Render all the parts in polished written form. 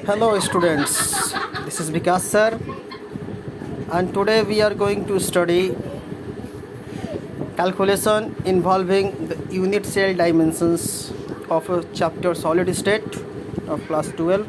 Hello students, this is Vikas sir, and today we are going to study calculation involving the unit cell dimensions of a chapter solid state of class 12.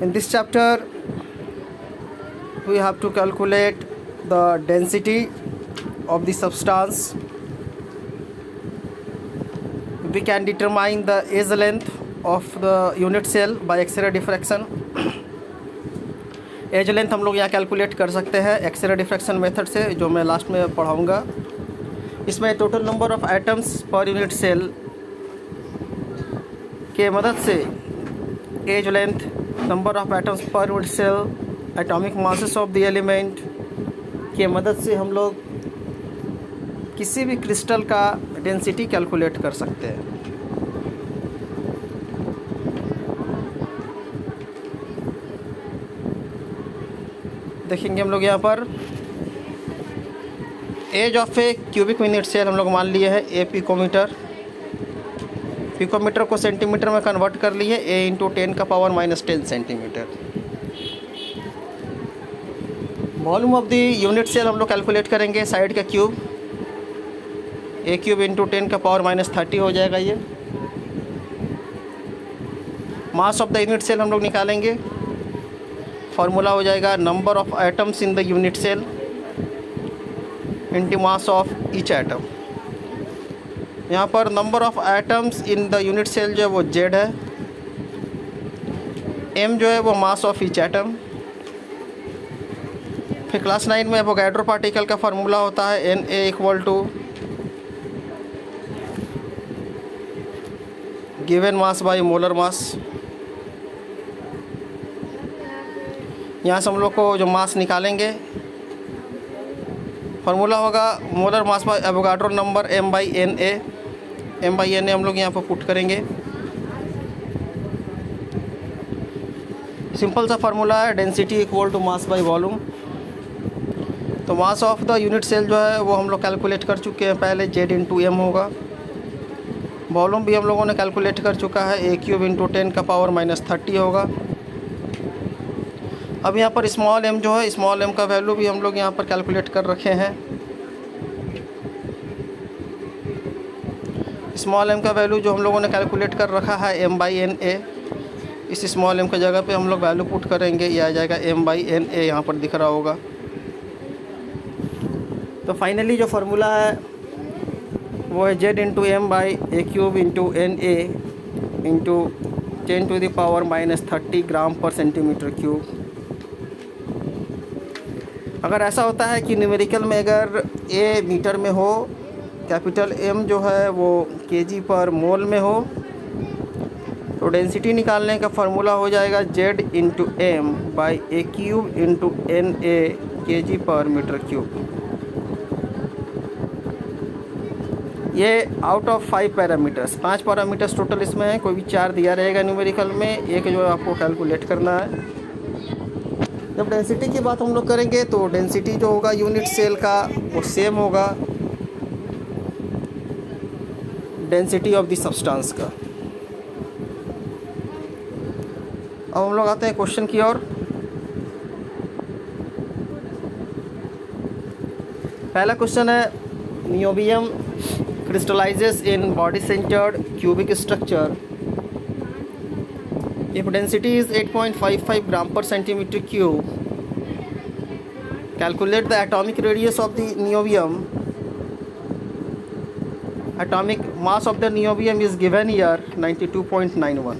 In this chapter we have to calculate the density of the substance. We can determine the edge length of the unit cell by X-ray diffraction. Edge length हम लोग यहाँ calculate कर सकते हैं x ray diffraction method से, जो मैं last में पढ़ाऊँगा. इसमें total number of atoms per unit cell के मदद से edge length, number of atoms per unit cell, atomic masses of the element के मदद से हम लोग किसी भी क्रिस्टल का डेंसिटी कैलकुलेट कर सकते हैं. देखेंगे हम लोग यहाँ पर edge of a cubic unit cell हम लोग मान लिए है ए पिकोमीटर. पिकोमीटर को सेंटीमीटर में कन्वर्ट कर लिए a into 10⁻⁻10 centimetre. Volume of the unit cell हम लोग कैलकुलेट करेंगे साइड का क्यूब, ए क्यूब इंटू 10⁻⁻30 हो जाएगा ये. Mass of the unit cell हम लोग निकालेंगे. फार्मूला हो जाएगा number of atoms in the unit cell into mass of each atom. यहाँ पर number of atoms in the unit cell जो है वो जेड है, एम जो है वो मास ऑफ ईच एटम. फिर क्लास 9 में एवोगाड्रो पार्टिकल का फार्मूला होता है N A equal to given mass by molar mass. यहाँ से हम लोग को जो मास निकालेंगे फार्मूला होगा molar mass by Avogadro number m by N A. m by N A हम लोग यहाँ पर पुट करेंगे. सिंपल सा फार्मूला है density equal to mass by volume. तो mass of the unit cell जो है वो हम लोग कैलकुलेट कर चुके हैं पहले, z इंटू एम होगा. वॉल्यूम भी हम लोगों ने कैलकुलेट कर चुका है, ए क्यूब इंटू 10⁻⁻30 होगा. अब यहाँ पर स्मॉल m जो है, स्मॉल m का वैल्यू भी हम लोग यहाँ पर कैलकुलेट कर रखे हैं. स्मॉल m का वैल्यू जो हम लोगों ने कैलकुलेट कर रखा है m बाई एन ए, इस स्मॉल m की जगह पे हम लोग वैल्यू पुट करेंगे, ये आ जाएगा m बाई एन ए, यहाँ पर दिख रहा होगा. तो फाइनली जो फार्मूला है वो है z into M by a cube into N A into 10⁻⁻30 gram per centimetre cube. अगर ऐसा होता है कि न्यूमेरिकल में अगर ए मीटर में हो, कैपिटल एम जो है वो केजी पर मोल में हो, तो डेंसिटी निकालने का फार्मूला हो जाएगा Z into M by a cube into N A KG per metre cube. ये out of 5 parameters, 5 parameters total इसमें है, कोई भी 4 दिया रहेगा न्यूमेरिकल में, एक जो आपको कैलकुलेट करना है. जब डेंसिटी की बात हम लोग करेंगे तो डेंसिटी जो होगा यूनिट सेल का वो सेम होगा डेंसिटी ऑफ द सब्सटेंस का. अब हम लोग आते हैं क्वेश्चन की ओर. पहला क्वेश्चन है niobium crystallizes in body centered cubic structure if density is 8.55 gram per centimeter cube. Calculate the atomic radius of the niobium. Atomic mass of the niobium is given here 92.91.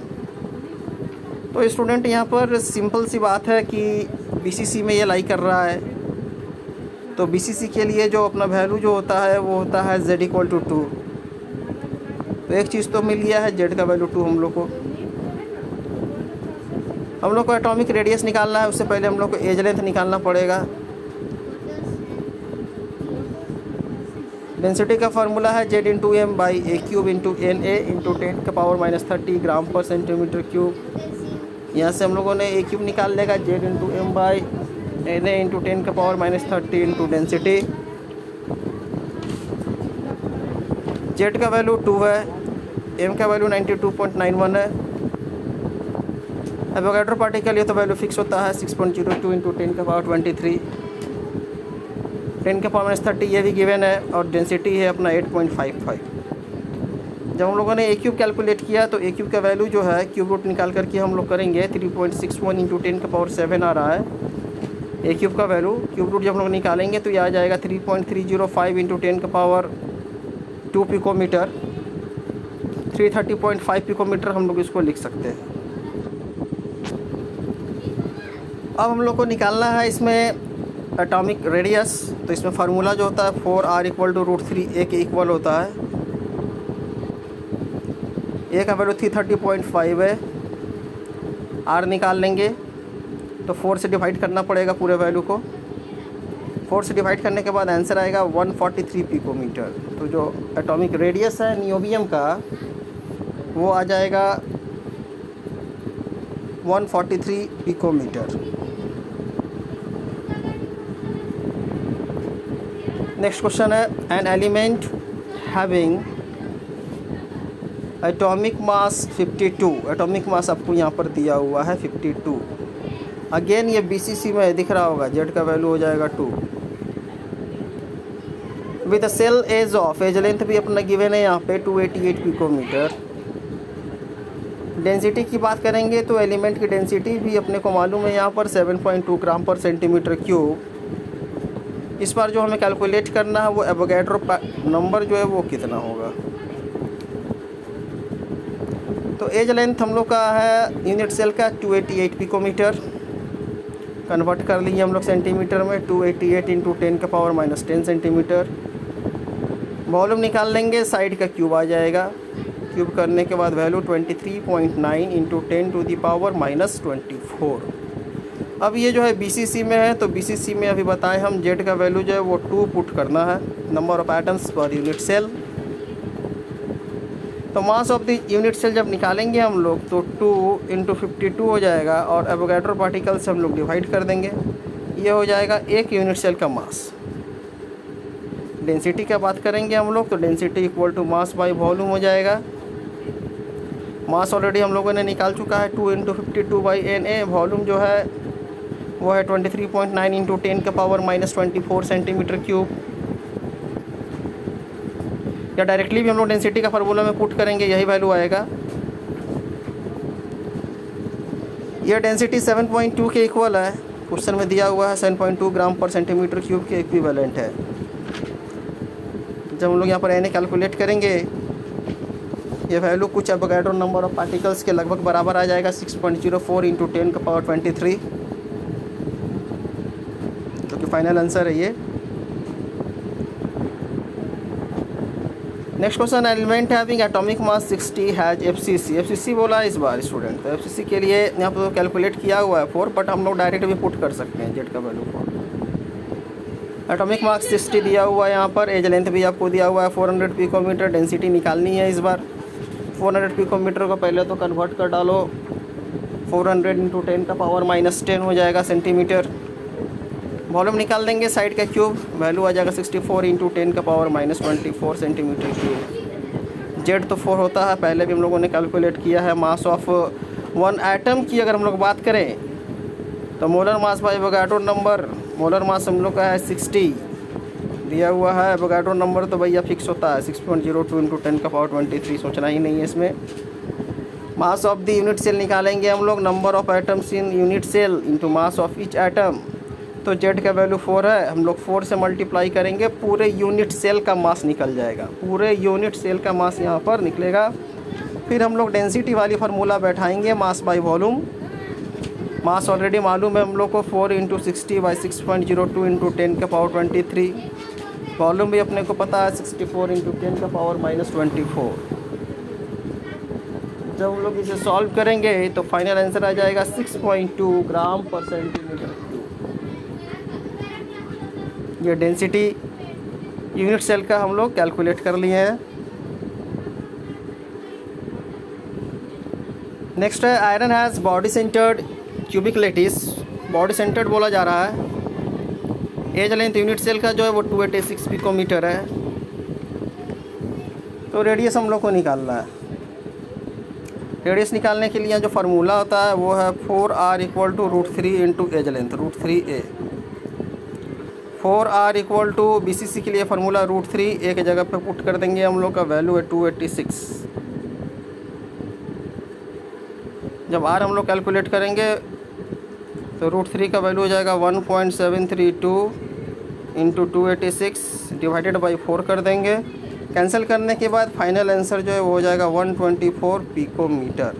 तो student यहाँ पर simple सी बात है कि BCC में ये लाई कर रहा है, तो बीसीसी के लिए जो अपना वैल्यू जो होता है वो होता है z इक्वल टू 2. तो एक चीज़ तो मिल गया है, z का वैल्यू 2 हम लोग को. हम लोग को एटॉमिक रेडियस निकालना है, उससे पहले हम लोग को एज लेंथ निकालना पड़ेगा. डेंसिटी का फार्मूला है z into M by a cube into N A into 10⁻⁻30 gram per centimetre cube. यहाँ से हम लोगों ने ए क्यूब निकाल लेगा, z into M by N A into 10⁻⁻30 into density. Z का वैल्यू 2 है, एम का वैल्यू 92.91 है. एवोगैड्रो पार्टिकल ये तो वैल्यू फिक्स होता है 6.02 इंटू 10 का पावर 23, 10 का पावर -30 ये भी गिवन है, और डेंसिटी है अपना 8.55। जब हम लोगों ने ए क्यूब कैलकुलेट किया तो ए क्यूब का वैल्यू जो है क्यूब रूट निकाल करके हम लोग करेंगे 3.61 इंटू 10 का पावर 7 आ रहा है ए क्यूब का वैल्यू। क्यूब रूट जब हम लोग निकालेंगे तो ये आ जाएगा 3.305 इंटू 10 का पावर 2 पिकोमीटर, 330.5 पिकोमीटर हम लोग इसको लिख सकते हैं। अब हम लोग को निकालना है इसमें एटॉमिक रेडियस, तो इसमें फार्मूला जो होता है 4r = √3 a के इक्वल होता है। ए का वैल्यू 330.5 है, आर निकाल लेंगे तो 4 से डिवाइड करना पड़ेगा पूरे वैल्यू को। 4 से डिवाइड करने के बाद आंसर आएगा 143 पिकोमीटर। तो जो एटॉमिक रेडियस है नियोबियम का वो आ जाएगा 143 पिकोमीटर। नेक्स्ट क्वेश्चन है an element having atomic mass 52, atomic mass आपको यहाँ पर दिया हुआ है 52। अगेन ये बीसीसी में दिख रहा होगा, जेड का वैल्यू हो जाएगा 2। With cell edge of, edge length भी अपना गिवन है यहाँ पे 288 पिकोमीटर। डेंसिटी की बात करेंगे तो एलिमेंट की डेंसिटी भी अपने को मालूम है यहाँ पर 7.2 ग्राम पर सेंटीमीटर क्यूब। इस बार जो हमें कैलकुलेट करना है वो एवोगैड्रो नंबर जो है वो कितना होगा। तो एज लेंथ हम लोग का है यूनिट सेल का 288 पिकोमीटर, कन्वर्ट कर लिए हम लोग सेंटीमीटर में, 288 इंटू 10 का पावर -10 सेंटीमीटर। वॉल्यूम निकाल लेंगे, साइड का क्यूब आ जाएगा, क्यूब करने के बाद value 23.9 into 10 to the power -24। अब ये जो है बीसीसी में है, तो बीसीसी में अभी बताएं हम जेड का वैल्यू जो है वो 2 पुट करना है, number of atoms per unit cell. तो mass of the unit cell जब निकालेंगे हम लोग तो 2 इंटू 52 हो जाएगा, और एवोगैड्रो पार्टिकल से हम लोग डिवाइड कर देंगे, ये हो जाएगा एक यूनिट सेल का मास। डेंसिटी का बात करेंगे हम लोग तो density equal to mass by volume हो जाएगा। मास ऑलरेडी हम लोगों ने निकाल चुका है 2 इंटू 52 बाई NA। वॉल्यूम जो है वो है 23.9 इंटू 10 का पावर -24 सेंटीमीटर क्यूब। या डायरेक्टली भी हम लोग डेंसिटी का फार्मूला में पुट करेंगे, यही वैल्यू आएगा। यह डेंसिटी 7.2 के इक्वल है, क्वेश्चन में दिया हुआ है 7.2 ग्राम पर सेंटीमीटर क्यूब के इक्विवेलेंट है। जब हम लोग यहाँ पर NA कैलकुलेट करेंगे ये वैल्यू कुछ एवोगैड्रो नंबर ऑफ पार्टिकल्स के लगभग बराबर आ जाएगा 6.04 इंटू 10 का पावर 23, जो कि फाइनल आंसर है ये। Next question, element having atomic mass 60 has FCC। FCC बोला है इस बार स्टूडेंट, तो FCC के लिए यहाँ पर तो कैलकुलेट किया हुआ है 4, बट हम लोग डायरेक्ट भी पुट कर सकते हैं जेड का वैल्यू 4। एटॉमिक मास 60 दिया हुआ है यहाँ पर, एज लेंथ भी आपको दिया हुआ है 400 पिकोमीटर। डेंसिटी निकालनी है इस बार, 400 पिकोमीटर को पहले तो कन्वर्ट कर डालो, 400 इंटू 10 का पावर -10 हो जाएगा सेंटीमीटर। वॉल्यूम निकाल देंगे, साइड का क्यूब, वैल्यू आ जाएगा 64 इंटू 10 का पावर -24 सेंटीमीटर क्यूब। जेड तो 4 होता है, पहले भी हम लोगों ने कैलकुलेट किया है। मास ऑफ वन एटम की अगर हम लोग बात करें तो molar mass by Avogadro number, molar mass हम लोग का है 60 दिया हुआ है। एवोगैड्रो नंबर तो भैया फिक्स होता है 6.02 इंटू 10 का पावर 23, सोचना ही नहीं है इसमें। Mass of the unit cell निकालेंगे हम लोग, number of atoms in unit cell into mass of each atom. तो जेड का वैल्यू 4 है, हम लोग 4 से मल्टीप्लाई करेंगे, पूरे यूनिट सेल का मास निकल जाएगा, पूरे यूनिट सेल का मास यहाँ पर निकलेगा। फिर हम लोग डेंसिटी वाली फार्मूला बैठाएंगे, mass by volume. Mass already मालूम है हम लोग को 4 इंटू 60 बाई 6.02 इंटू 10 का पावर 23। वॉल्यूम भी अपने को पता है 64 इंटू 10 का पावर -24। जब हम लोग इसे सॉल्व करेंगे तो फाइनल आंसर आ जाएगा 6.2 ग्राम पर सेंटीमीटर क्यूब। ये डेंसिटी यूनिट सेल का हम लोग कैलकुलेट कर लिए हैं। नेक्स्ट है iron has body centred cubic lattice. Body centred बोला जा रहा है। एज लेंथ यूनिट सेल का जो है वो 286 पिकोमीटर है। तो रेडियस हम लोग को निकालना है। रेडियस निकालने के लिए जो फार्मूला होता है वो है 4r equal to √3 into edge length, √3a। 4r equal to BCC के लिए फार्मूला √3 एक जगह पे पुट कर देंगे, हम लोग का वैल्यू है 286। जब r हम लोग कैलकुलेट करेंगे तो √3 का वैल्यू हो जाएगा 1.732 इंटू 286 डिवाइडेड बाई 4 कर देंगे। कैंसिल करने के बाद फाइनल आंसर जो है वो हो जाएगा 124 पिकोमीटर।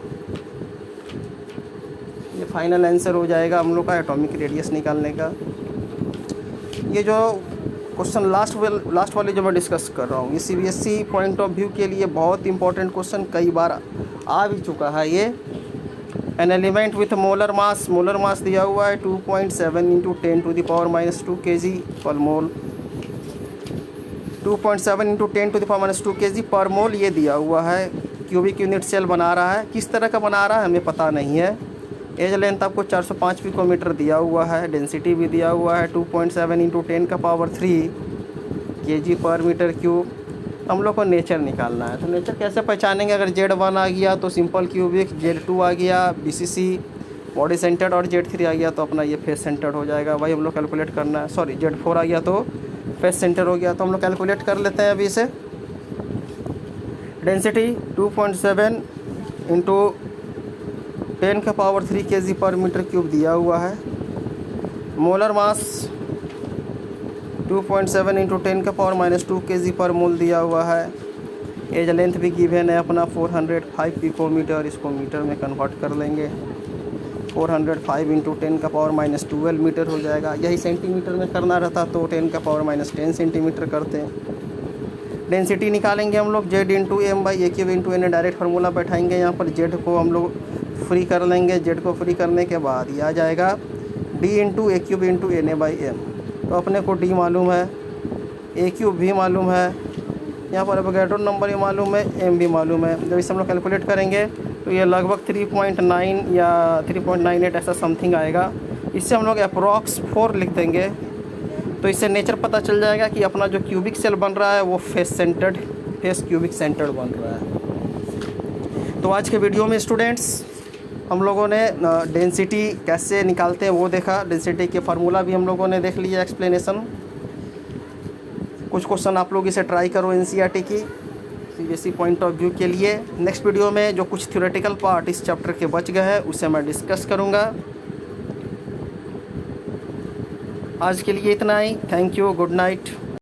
ये फाइनल आंसर हो जाएगा हम लोग का एटॉमिक रेडियस निकालने का। ये जो क्वेश्चन लास्ट वाली जो मैं डिस्कस कर रहा हूँ, ये CBSE पॉइंट ऑफ व्यू के लिए बहुत इंपॉर्टेंट क्वेश्चन कई बार आ भी चुका है। ये an element with molar mass दिया हुआ है 2.7 इंटू 10⁻⁻² kg पर मोल, 2.7 इंटू 10⁻⁻² kg पर मोल ये दिया हुआ है। क्यूबिक यूनिट सेल बना रहा है, किस तरह का बना रहा है हमें पता नहीं है। एज लेंथ आपको 405 पिकोमीटर दिया हुआ है, डेंसिटी भी दिया हुआ है 2.7 इंटू 10⁻³ kg पर मीटर क्यूब। हम लोग को नेचर निकालना है, तो नेचर कैसे पहचानेंगे? अगर Z1 आ गया तो सिंपल क्यूबिक, Z2 आ गया BCC बॉडी सेंटर्ड और Z3 आ गया तो अपना ये फेस सेंटर्ड हो जाएगा। वही हम लोग कैलकुलेट करना है। सॉरी, Z4 आ गया तो फेस सेंटर हो गया। तो हम लोग कैलकुलेट कर लेते हैं अभी इसे। डेंसिटी 2.7 इंटू 10⁻³ kg पर मीटर क्यूब दिया हुआ है। मोलर मास 2.7 इंटू 10⁻⁻² kg पर मोल दिया हुआ है। एज लेंथ भी गिवन है अपना 405 पिकोमीटर, इसको मीटर में कन्वर्ट कर लेंगे। 405 इंटू 10⁻12 मीटर हो जाएगा। यही सेंटीमीटर में करना रहता तो 10⁻10 सेंटीमीटर करते हैं। डेंसिटी निकालेंगे हम लोग Z into M by A³ into N, direct formula बैठाएंगे। यहाँ पर Z को हम लोग फ्री कर लेंगे। Z को फ्री करने के बाद ये आ जाएगा D into A³ into NA by M। तो अपने को D मालूम है, A³ भी मालूम है, यहाँ पर एवोगैड्रो नंबर भी मालूम है, M भी मालूम है। जब इसे हम लोग कैलकुलेट करेंगे तो ये लगभग 3.9 या 3.98 ऐसा समथिंग आएगा। इससे हम लोग अप्रॉक्स 4 लिख देंगे तो इससे नेचर पता चल जाएगा कि अपना जो क्यूबिक सेल बन रहा है वो फेस क्यूबिक सेंटर्ड बन रहा है। तो आज के वीडियो में स्टूडेंट्स हम लोगों ने डेंसिटी कैसे निकालते हैं वो देखा। डेंसिटी के फार्मूला भी हम लोगों ने देख लिया, एक्सप्लेनेशन। कुछ क्वेश्चन आप लोग इसे ट्राई करो NCERT की CBSE पॉइंट ऑफ व्यू के लिए। नेक्स्ट वीडियो में जो कुछ थ्योरेटिकल पार्ट इस चैप्टर के बच गए हैं उसे मैं डिस्कस करूँगा। आज के लिए इतना ही। Thank you, good night.